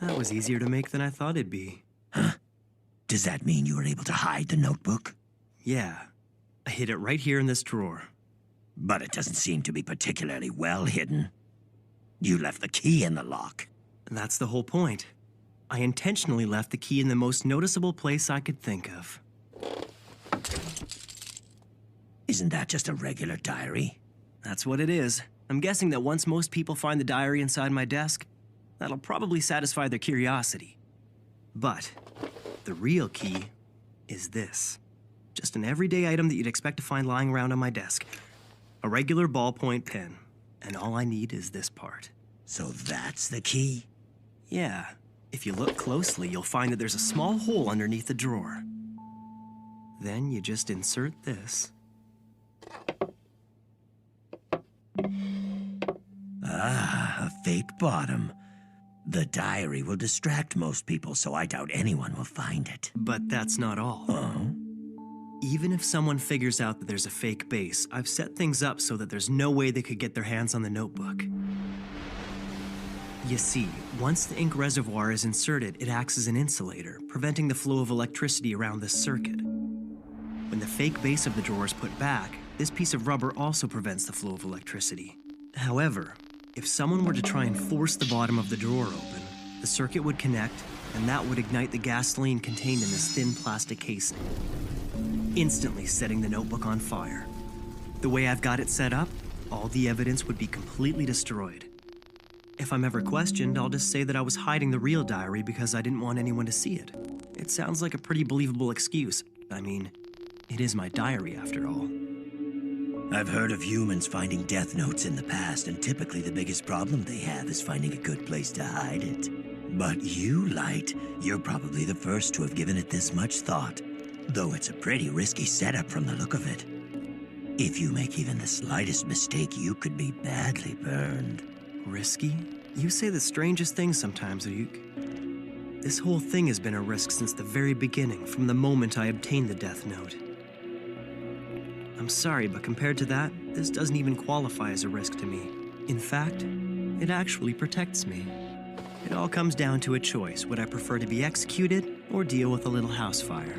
That was easier to make than I thought it'd be. Huh? Does that mean you were able to hide the notebook? Yeah. I hid it right here in this drawer. But it doesn't seem to be particularly well hidden. You left the key in the lock. That's the whole point. I intentionally left the key in the most noticeable place I could think of. Isn't that just a regular diary? That's what it is. I'm guessing that once most people find the diary inside my desk, that'll probably satisfy their curiosity. But the real key is this. Just an everyday item that you'd expect to find lying around on my desk. A regular ballpoint pen. And all I need is this part. So that's the key? Yeah. If you look closely, you'll find that there's a small hole underneath the drawer. Then you just insert this. Ah, a fake bottom. The diary will distract most people, so I doubt anyone will find it. But that's not all. Oh? Even if someone figures out that there's a fake base, I've set things up so that there's no way they could get their hands on the notebook. You see, once the ink reservoir is inserted, it acts as an insulator, preventing the flow of electricity around this circuit. When the fake base of the drawer is put back, this piece of rubber also prevents the flow of electricity. However, if someone were to try and force the bottom of the drawer open, the circuit would connect, and that would ignite the gasoline contained in this thin plastic casing, instantly setting the notebook on fire. The way I've got it set up, all the evidence would be completely destroyed. If I'm ever questioned, I'll just say that I was hiding the real diary because I didn't want anyone to see it. It sounds like a pretty believable excuse. I mean, it is my diary after all. I've heard of humans finding death notes in the past, and typically the biggest problem they have is finding a good place to hide it. But you, Light, you're probably the first to have given it this much thought, though it's a pretty risky setup from the look of it. If you make even the slightest mistake, you could be badly burned. Risky? You say the strangest things sometimes, Ryuk. This whole thing has been a risk since the very beginning, from the moment I obtained the death note. I'm sorry, but compared to that, this doesn't even qualify as a risk to me. In fact, it actually protects me. It all comes down to a choice. Would I prefer to be executed or deal with a little house fire?